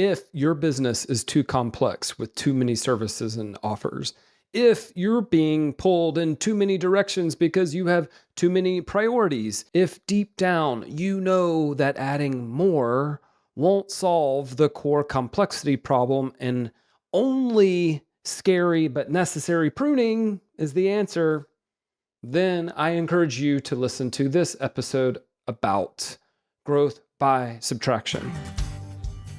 If your business is too complex with too many services and offers, if you're being pulled in too many directions because you have too many priorities, if deep down you know that adding more won't solve the core complexity problem and only scary but necessary pruning is the answer, then I encourage you to listen to this episode about growth by subtraction.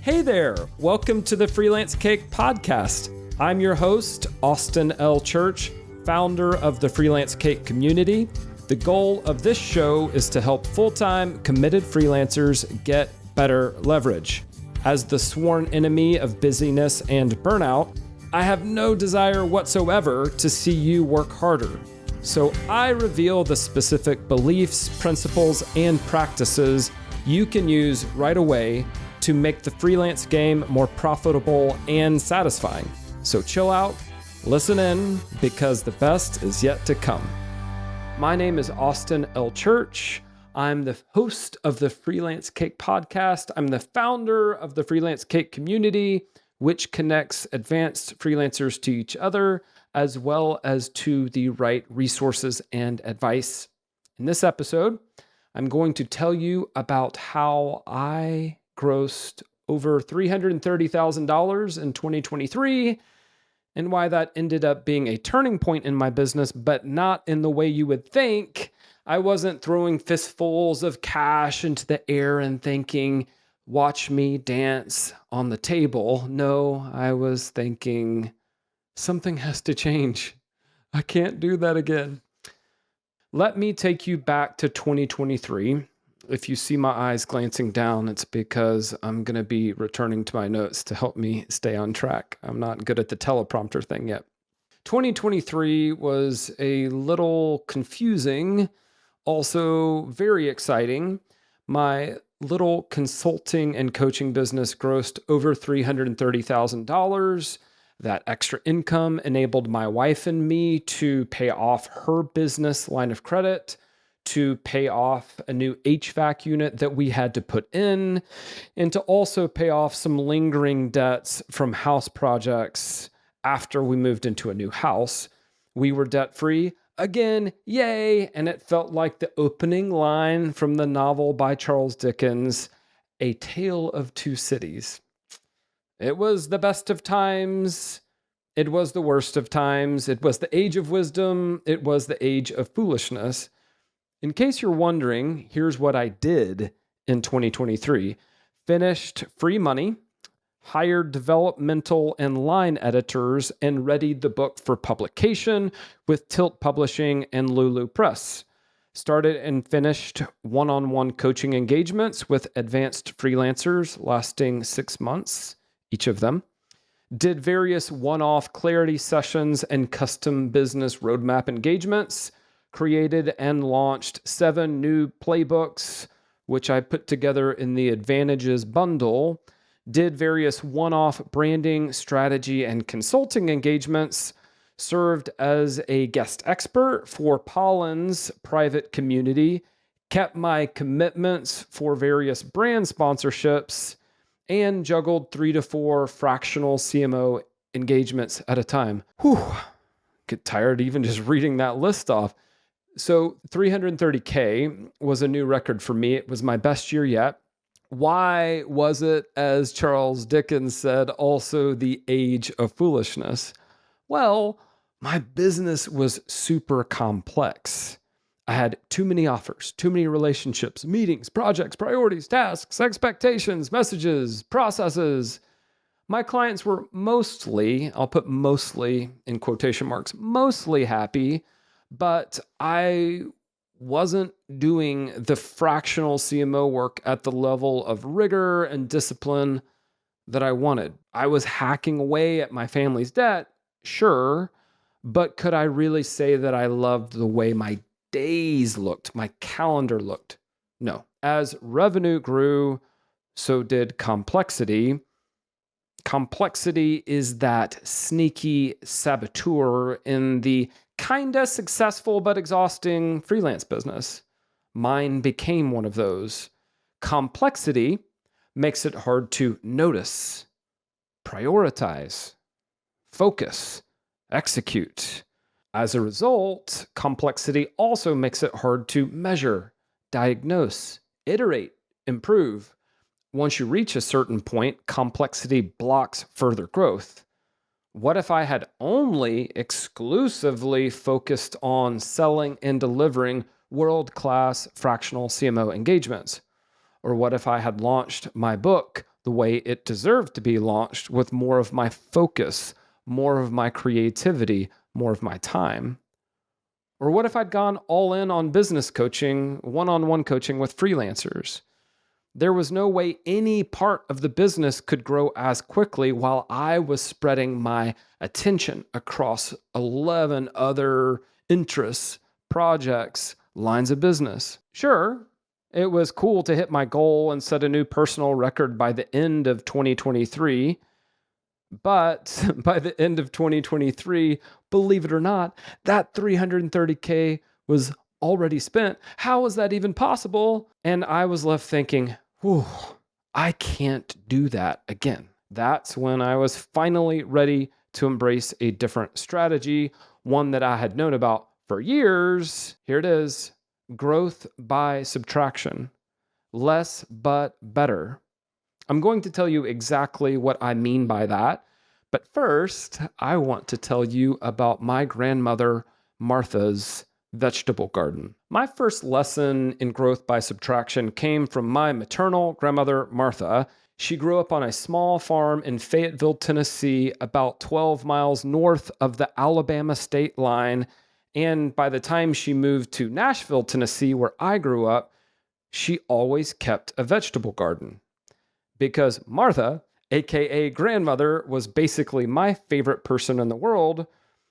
Hey there, welcome to the Freelance Cake Podcast. I'm your host, Austin L. Church, founder of the Freelance Cake community. The goal of this show is to help full-time committed freelancers get better leverage. As the sworn enemy of busyness and burnout, I have no desire whatsoever to see you work harder. So I reveal the specific beliefs, principles, and practices you can use right away to make the freelance game more profitable and satisfying. So chill out, listen in, because the best is yet to come. My name is Austin L. Church. I'm the host of the Freelance Cake Podcast. I'm the founder of the Freelance Cake community, which connects advanced freelancers to each other, as well as to the right resources and advice. In this episode, I'm going to tell you about how I grossed over $330,000 in 2023 and why that ended up being a turning point in my business, but not in the way you would think. I wasn't throwing fistfuls of cash into the air and thinking, watch me dance on the table. No, I was thinking, something has to change. I can't do that again. Let me take you back to 2023. If you see my eyes glancing down, it's because I'm going to be returning to my notes to help me stay on track. I'm not good at the teleprompter thing yet. 2023 was a little confusing, also very exciting. My little consulting and coaching business grossed over $330,000. That extra income enabled my wife and me to pay off her business line of credit, to pay off a new HVAC unit that we had to put in, and to also pay off some lingering debts from house projects after we moved into a new house. We were debt-free again, yay! And it felt like the opening line from the novel by Charles Dickens, A Tale of Two Cities. It was the best of times. It was the worst of times. It was the age of wisdom. It was the age of foolishness. In case you're wondering, here's what I did in 2023. Finished free money, hired developmental and line editors, and readied the book for publication with Tilt Publishing and Lulu Press. Started and finished one-on-one coaching engagements with advanced freelancers lasting 6 months, each of them. Did various one-off clarity sessions and custom business roadmap engagements. Created and launched 7 new playbooks, which I put together in the Advantages bundle. Did various one-off branding, strategy, and consulting engagements. Served as a guest expert for Pollen's private community. Kept my commitments for various brand sponsorships. And juggled 3 to 4 fractional CMO engagements at a time. Whew, get tired even just reading that list off. So $330K was a new record for me. It was my best year yet. Why was it, as Charles Dickens said, also the age of foolishness? Well, my business was super complex. I had too many offers, too many relationships, meetings, projects, priorities, tasks, expectations, messages, processes. My clients were mostly, I'll put mostly in quotation marks, mostly happy, but I wasn't doing the fractional CMO work at the level of rigor and discipline that I wanted. I was hacking away at my family's debt, sure, but could I really say that I loved the way my days looked, my calendar looked? No. As revenue grew, so did complexity. Complexity is that sneaky saboteur in the kinda successful but exhausting freelance business. Mine became one of those. Complexity makes it hard to notice prioritize, focus, execute. As a result, complexity also makes it hard to measure, diagnose, iterate, improve. Once you reach a certain point, complexity blocks further growth. What if I had only exclusively focused on selling and delivering world-class fractional CMO engagements? Or what if I had launched my book the way it deserved to be launched, with more of my focus, more of my creativity, more of my time? Or what if I'd gone all in on business coaching, one-on-one coaching with freelancers? There was no way any part of the business could grow as quickly while I was spreading my attention across 11 other interests, projects, lines of business. Sure, it was cool to hit my goal and set a new personal record by the end of 2023. But by the end of 2023, believe it or not, that 330K was already spent. How is that even possible? And I was left thinking, whew, I can't do that again. That's when I was finally ready to embrace a different strategy, one that I had known about for years. Here it is: growth by subtraction. Less but better. I'm going to tell you exactly what I mean by that. But first, I want to tell you about my grandmother, Martha's vegetable garden. My first lesson in growth by subtraction came from my maternal grandmother, Martha. She grew up on a small farm in Fayetteville, Tennessee, about 12 miles north of the Alabama state line. And by the time she moved to Nashville, Tennessee, where I grew up, she always kept a vegetable garden. Because Martha, aka grandmother, was basically my favorite person in the world.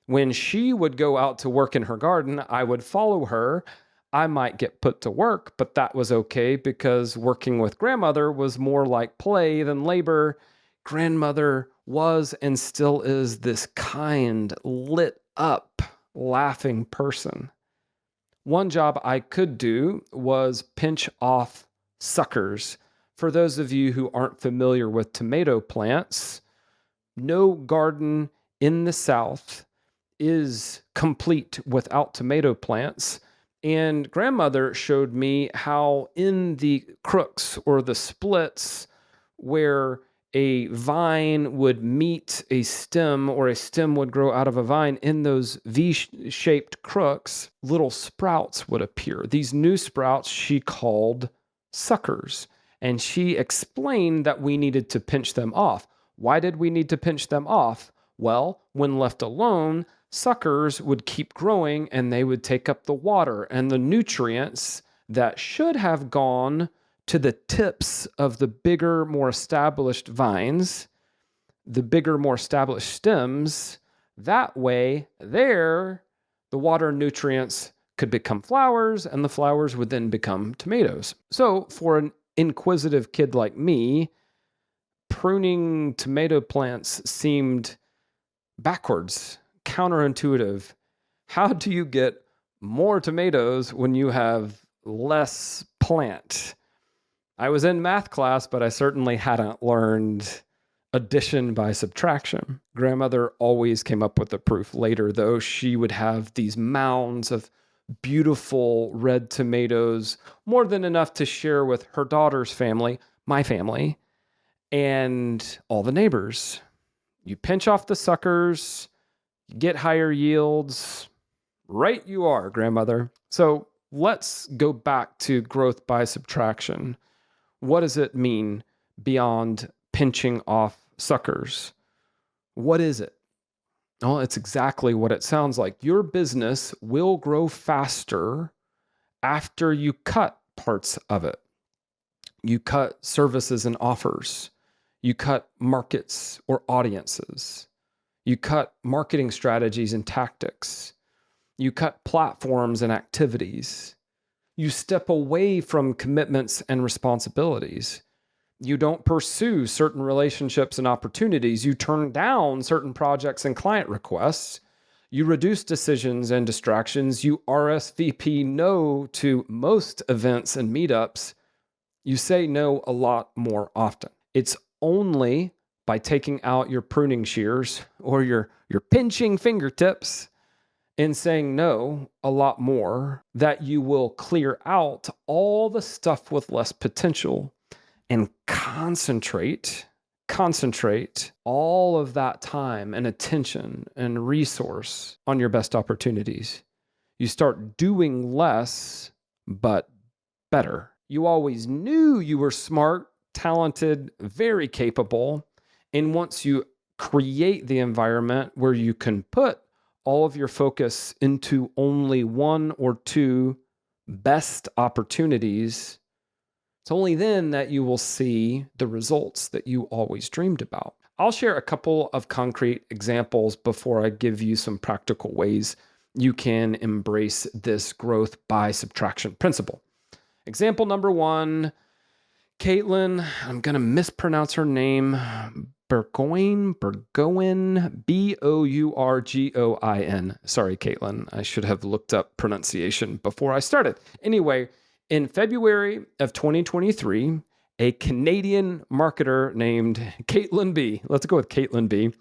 When she would go out to work in her garden, I would follow her. I might get put to work, but that was okay because working with grandmother was more like play than labor. Grandmother was and still is this kind, lit up, laughing person. One job I could do was pinch off suckers. For those of you who aren't familiar with tomato plants, no garden in the South is complete without tomato plants. And grandmother showed me how in the crooks or the splits where a vine would meet a stem or a stem would grow out of a vine, in those V-shaped crooks, little sprouts would appear. These new sprouts she called suckers. And she explained that we needed to pinch them off. Why did we need to pinch them off? Well, when left alone, suckers would keep growing and they would take up the water and the nutrients that should have gone to the tips of the bigger, more established vines, the bigger, more established stems. That way, the water nutrients could become flowers, and the flowers would then become tomatoes. So for an inquisitive kid like me, pruning tomato plants seemed backwards, counterintuitive. How do you get more tomatoes when you have less plant? I was in math class, but I certainly hadn't learned addition by subtraction. Grandmother always came up with the proof later, though. She would have these mounds of beautiful red tomatoes, more than enough to share with her daughter's family, my family, and all the neighbors. You pinch off the suckers, you get higher yields. Right you are, grandmother. So let's go back to growth by subtraction. What does it mean beyond pinching off suckers? What is it? Well, it's exactly what it sounds like. Your business will grow faster after you cut parts of it. You cut services and offers. You cut markets or audiences. You cut marketing strategies and tactics. You cut platforms and activities. You step away from commitments and responsibilities. You don't pursue certain relationships and opportunities. You turn down certain projects and client requests. You reduce decisions and distractions. You RSVP no to most events and meetups. You say no a lot more often. It's only by taking out your pruning shears or your pinching fingertips and saying no a lot more, that you will clear out all the stuff with less potential and concentrate all of that time and attention and resource on your best opportunities. You start doing less, but better. You always knew you were smart, talented, very capable. And once you create the environment where you can put all of your focus into only one or two best opportunities, it's only then that you will see the results that you always dreamed about. I'll share a couple of concrete examples before I give you some practical ways you can embrace this growth by subtraction principle. Example number one, Katelyn, I'm going to mispronounce her name, Bourgoin, Bourgoin. Sorry, Katelyn. I should have looked up pronunciation before I started. Anyway, in February of 2023, a Canadian marketer named Katelyn B, let's go with Katelyn B,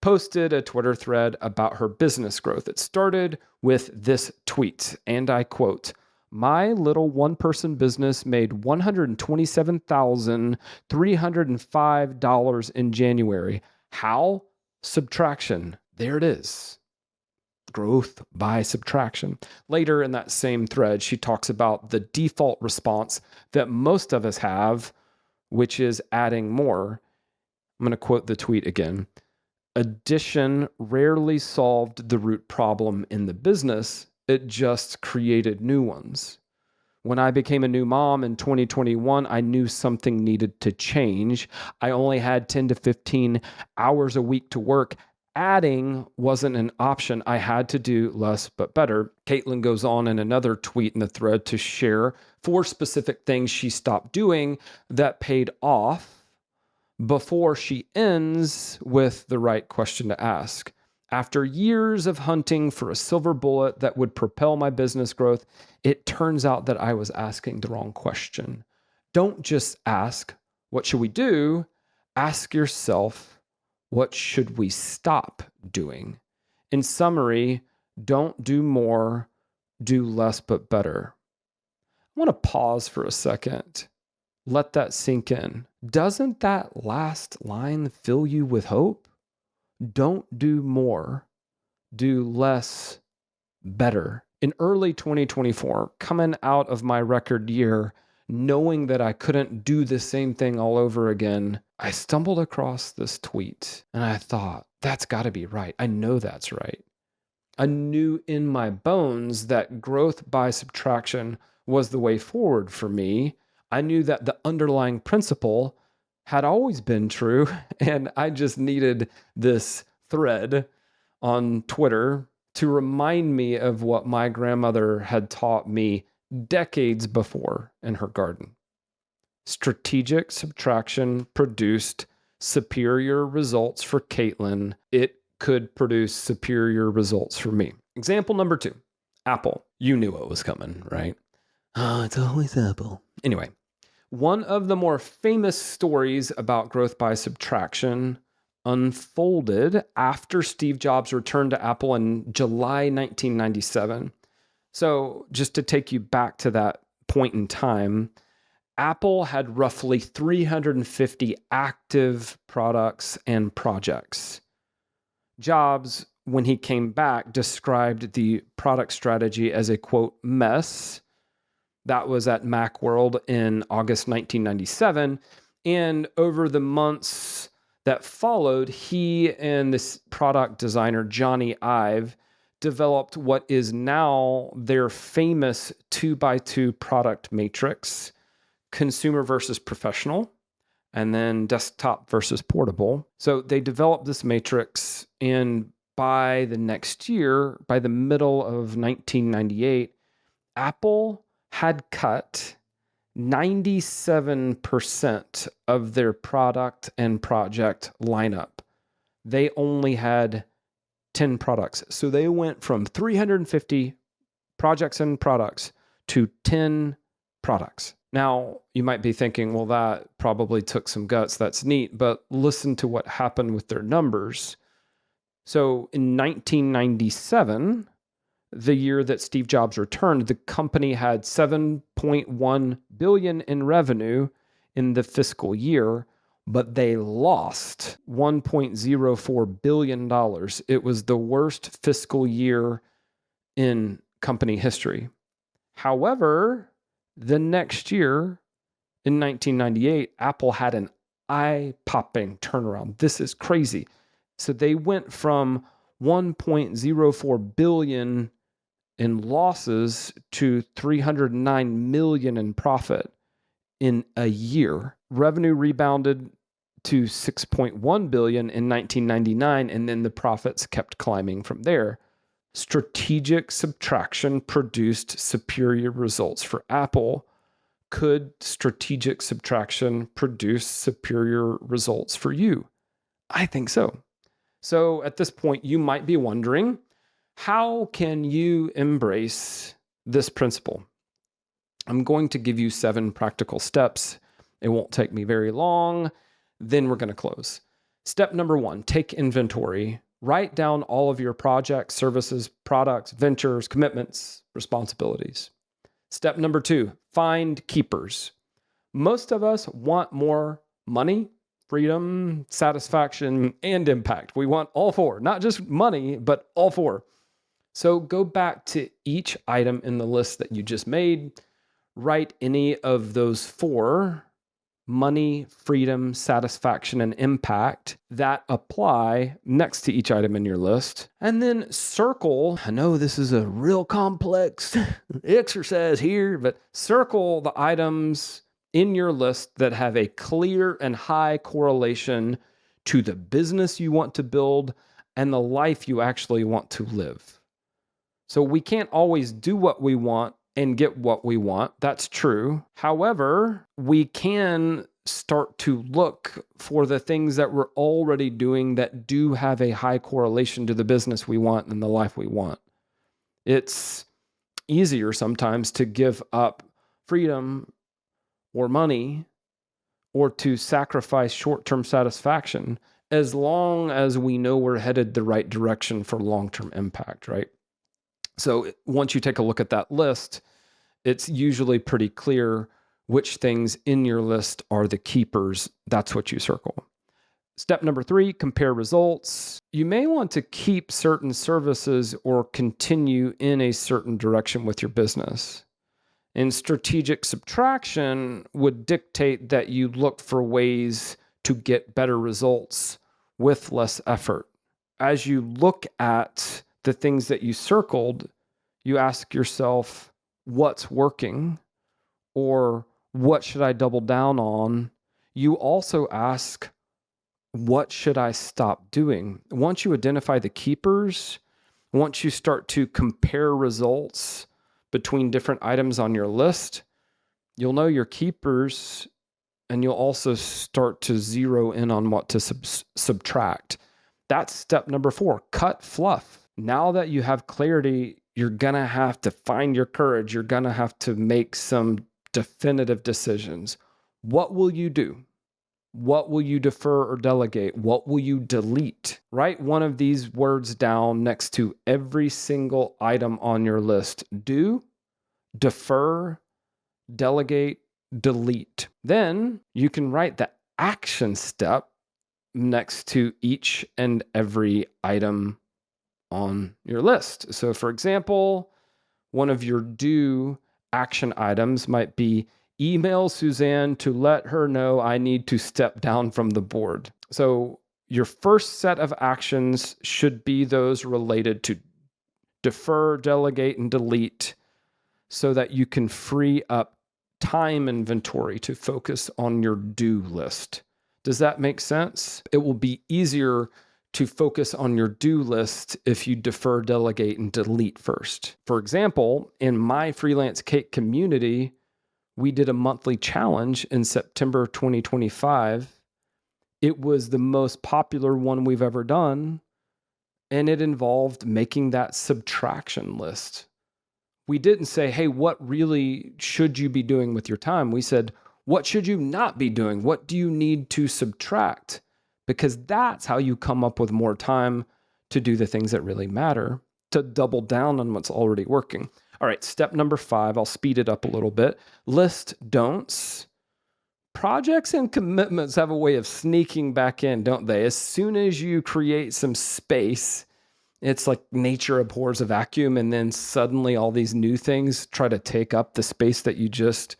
posted a Twitter thread about her business growth. It started with this tweet, and I quote, "My little one-person business made $127,305 in January. How? Subtraction." There it is. Growth by subtraction. Later in that same thread, she talks about the default response that most of us have, which is adding more. I'm going to quote the tweet again. "Addition rarely solved the root problem in the business. It just created new ones. When I became a new mom in 2021, I knew something needed to change. I only had 10 to 15 hours a week to work. Adding wasn't an option. I had to do less but better." Katelyn goes on in another tweet in the thread to share 4 specific things she stopped doing that paid off before she ends with the right question to ask. "After years of hunting for a silver bullet that would propel my business growth, it turns out that I was asking the wrong question." Don't just ask, "What should we do?" Ask yourself, "What should we stop doing?" In summary, don't do more, do less but better. I want to pause for a second. Let that sink in. Doesn't that last line fill you with hope? Don't do more, do less, better. In early 2024, coming out of my record year, knowing that I couldn't do the same thing all over again, I stumbled across this tweet and I thought, that's got to be right. I know that's right. I knew in my bones that growth by subtraction was the way forward for me. I knew that the underlying principle had always been true, and I just needed this thread on Twitter to remind me of what my grandmother had taught me decades before in her garden. Strategic subtraction produced superior results for Katelyn. It could produce superior results for me. Example number 2, Apple. You knew what was coming, right? Oh, it's always Apple. Anyway, one of the more famous stories about growth by subtraction unfolded after Steve Jobs returned to Apple in July 1997. So just to take you back to that point in time, Apple had roughly 350 active products and projects. Jobs, when he came back, described the product strategy as a, quote, mess. That was at Macworld in August 1997. And over the months that followed, he and this product designer, Johnny Ive, developed what is now their famous 2x2 product matrix, consumer versus professional, and then desktop versus portable. So they developed this matrix, and by the next year, by the middle of 1998, Apple had cut 97% of their product and project lineup. They only had 10 products. So they went from 350 projects and products to 10 products. Now, you might be thinking, well, that probably took some guts. That's neat. But listen to what happened with their numbers. So in 1997, the year that Steve Jobs returned, the company had 7.1 billion in revenue in the fiscal year, but they lost $1.04 billion. It was the worst fiscal year in company history. However, the next year, in 1998, Apple had an eye-popping turnaround. This is crazy. So they went from 1.04 billion in losses to 309 million in profit in a year. Revenue rebounded to 6.1 billion in 1999, and then the profits kept climbing from there. Strategic subtraction produced superior results for Apple. Could strategic subtraction produce superior results for you? I think so. So at this point, you might be wondering, how can you embrace this principle? I'm going to give you 7 practical steps. It won't take me very long. Then we're going to close. Step number 1, take inventory. Write down all of your projects, services, products, ventures, commitments, responsibilities. Step number 2, find keepers. Most of us want more money, freedom, satisfaction, and impact. We want all 4, not just money, but all 4. So go back to each item in the list that you just made. Write any of those 4, money, freedom, satisfaction, and impact, that apply next to each item in your list. And then circle, I know this is a real complex exercise here, but circle the items in your list that have a clear and high correlation to the business you want to build and the life you actually want to live. So we can't always do what we want and get what we want. That's true. However, we can start to look for the things that we're already doing that do have a high correlation to the business we want and the life we want. It's easier sometimes to give up freedom or money or to sacrifice short-term satisfaction as long as we know we're headed the right direction for long-term impact, right? So once you take a look at that list, it's usually pretty clear which things in your list are the keepers. That's what you circle. Step number 3, compare results. You may want to keep certain services or continue in a certain direction with your business. And strategic subtraction would dictate that you look for ways to get better results with less effort. As you look at the things that you circled, you ask yourself, what's working, or what should I double down on? You also ask, what should I stop doing? Once you identify the keepers, once you start to compare results between different items on your list, you'll know your keepers, and you'll also start to zero in on what to subtract. That's step number 4, cut fluff. Now that you have clarity, you're going to have to find your courage. You're going to have to make some definitive decisions. What will you do? What will you defer or delegate? What will you delete? Write one of these words down next to every single item on your list. Do, defer, delegate, delete. Then you can write the action step next to each and every item on your list. So for example, one of your do action items might be email Suzanne to let her know I need to step down from the board. So your first set of actions should be those related to defer, delegate, and delete so that you can free up time inventory to focus on your do list. Does that make sense? It will be easier to focus on your do list if you defer, delegate, and delete first. For example, in my Freelance Cake community, we did a monthly challenge in September 2025. It was the most popular one we've ever done, and it involved making that subtraction list. We didn't say, hey, what really should you be doing with your time? We said, what should you not be doing? What do you need to subtract? Because that's how you come up with more time to do the things that really matter, to double down on what's already working. All right, step number 5, I'll speed it up a little bit. List don'ts. Projects and commitments have a way of sneaking back in, don't they? As soon as you create some space, it's like nature abhors a vacuum, and then suddenly all these new things try to take up the space that you just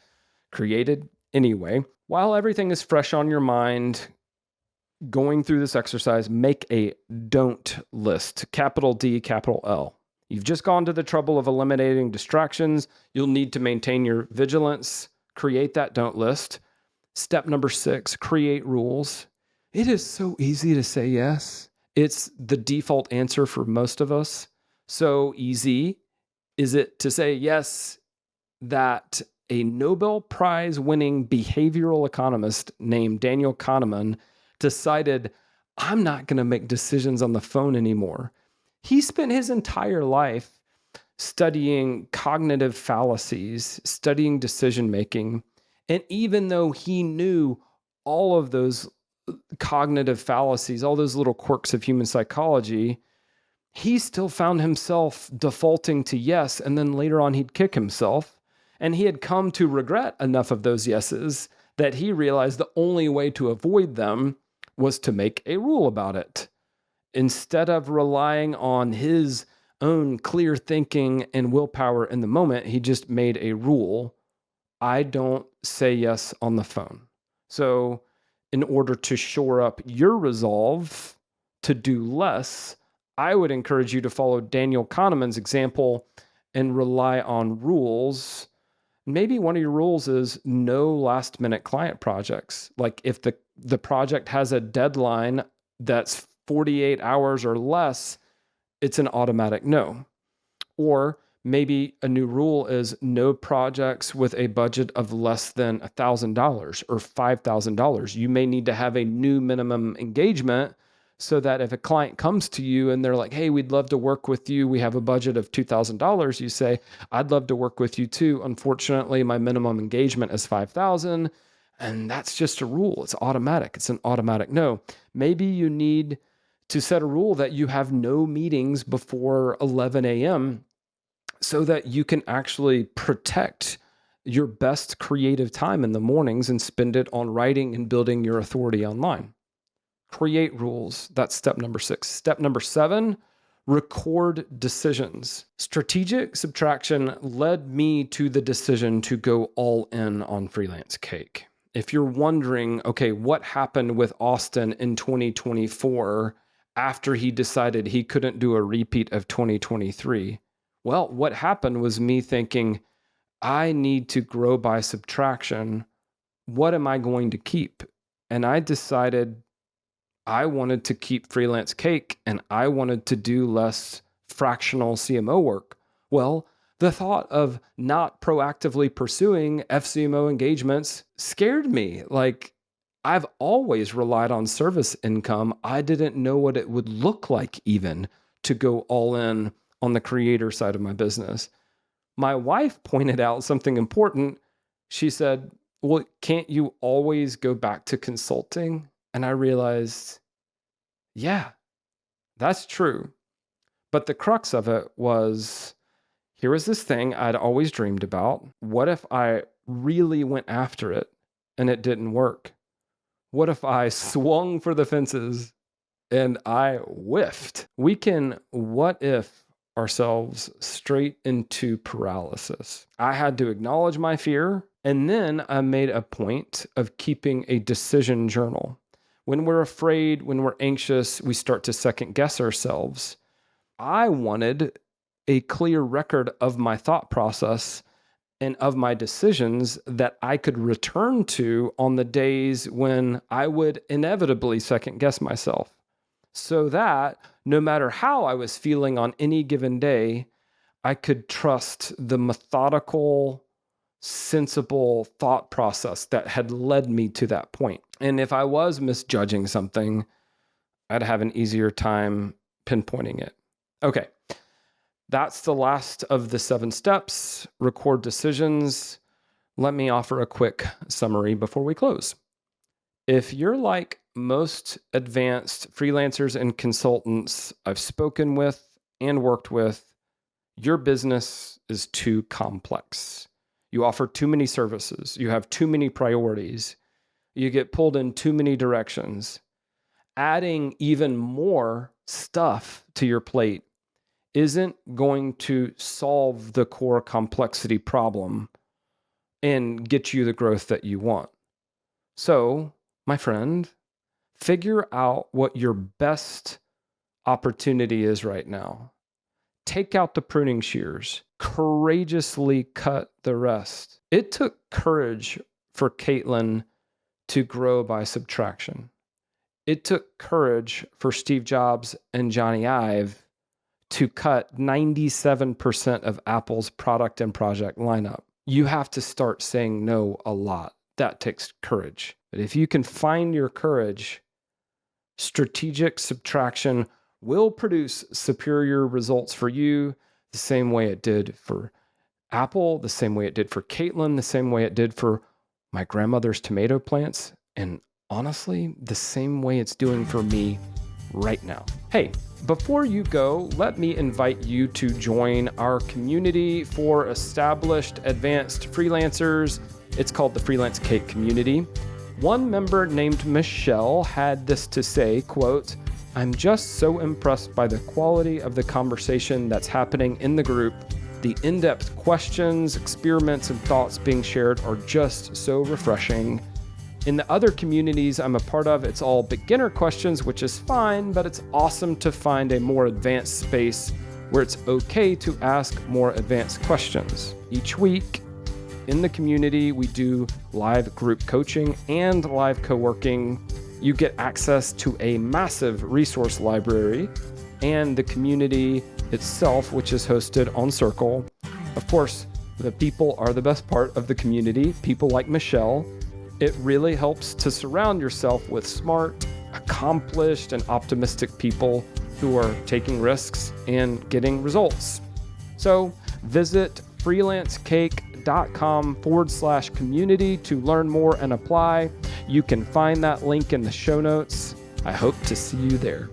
created. Anyway, while everything is fresh on your mind, going through this exercise, make a don't list, capital D, capital L. You've just gone to the trouble of eliminating distractions. You'll need to maintain your vigilance. Create that don't list. Step number 6, create rules. It is so easy to say yes. It's the default answer for most of us. So easy is it to say yes that a Nobel Prize winning behavioral economist named Daniel Kahneman decided, I'm not going to make decisions on the phone anymore. He spent his entire life studying cognitive fallacies, studying decision making. And even though he knew all of those cognitive fallacies, all those little quirks of human psychology, he still found himself defaulting to yes. And then later on, he'd kick himself. And he had come to regret enough of those yeses that he realized the only way to avoid them was to make a rule about it. Instead of relying on his own clear thinking and willpower in the moment, he just made a rule. I don't say yes on the phone. So in order to shore up your resolve to do less, I would encourage you to follow Daniel Kahneman's example and rely on rules. Maybe one of your rules is no last minute client projects. Like if the project has a deadline that's 48 hours or less, it's an automatic no. Or maybe a new rule is no projects with a budget of less than $1,000 or $5,000. You may need to have a new minimum engagement so that if a client comes to you and they're like, hey, we'd love to work with you, we have a budget of $2,000, you say, I'd love to work with you too. Unfortunately, my minimum engagement is $5,000. And that's just a rule. It's automatic. It's an automatic no. Maybe you need to set a rule that you have no meetings before 11 a.m. so that you can actually protect your best creative time in the mornings and spend it on writing and building your authority online. Create rules. That's step number 6. Step number 7, record decisions. Strategic subtraction led me to the decision to go all in on Freelance Cake. If you're wondering, okay, what happened with Austin in 2024 after he decided he couldn't do a repeat of 2023? Well, what happened was me thinking, I need to grow by subtraction. What am I going to keep? And I decided I wanted to keep Freelance Cake and I wanted to do less fractional CMO work. Well, the thought of not proactively pursuing FCMO engagements scared me. Like, I've always relied on service income. I didn't know what it would look like even to go all in on the creator side of my business. My wife pointed out something important. She said, well, can't you always go back to consulting? And I realized, yeah, that's true. But the crux of it was, here was this thing I'd always dreamed about. What if I really went after it and it didn't work? What if I swung for the fences and I whiffed? We can what if ourselves straight into paralysis. I had to acknowledge my fear, and then I made a point of keeping a decision journal. When we're afraid, when we're anxious, we start to second guess ourselves. I wanted a clear record of my thought process and of my decisions that I could return to on the days when I would inevitably second guess myself, so that no matter how I was feeling on any given day, I could trust the methodical, sensible thought process that had led me to that point. And if I was misjudging something, I'd have an easier time pinpointing it. Okay. That's the last of the 7 steps. Record decisions. Let me offer a quick summary before we close. If you're like most advanced freelancers and consultants I've spoken with and worked with, your business is too complex. You offer too many services. You have too many priorities. You get pulled in too many directions. Adding even more stuff to your plate isn't going to solve the core complexity problem and get you the growth that you want. So, my friend, figure out what your best opportunity is right now. Take out the pruning shears, courageously cut the rest. It took courage for Katelyn to grow by subtraction. It took courage for Steve Jobs and Johnny Ive to cut 97% of Apple's product and project lineup. You have to start saying no a lot. That takes courage. But if you can find your courage, strategic subtraction will produce superior results for you the same way it did for Apple, the same way it did for Katelyn, the same way it did for my grandmother's tomato plants, and honestly, the same way it's doing for me right now. Hey, before you go, let me invite you to join our community for established advanced freelancers. It's called the Freelance Cake Community. One member named Michelle had this to say, quote, "I'm just so impressed by the quality of the conversation that's happening in the group. The in-depth questions, experiments, and thoughts being shared are just so refreshing. In the other communities I'm a part of, it's all beginner questions, which is fine, but it's awesome to find a more advanced space where it's okay to ask more advanced questions. Each week in the community, we do live group coaching and live co-working. You get access to a massive resource library and the community itself, which is hosted on Circle. Of course, the people are the best part of the community, people like Michelle. It really helps to surround yourself with smart, accomplished, and optimistic people who are taking risks and getting results. So visit freelancecake.com/community to learn more and apply. You can find that link in the show notes. I hope to see you there.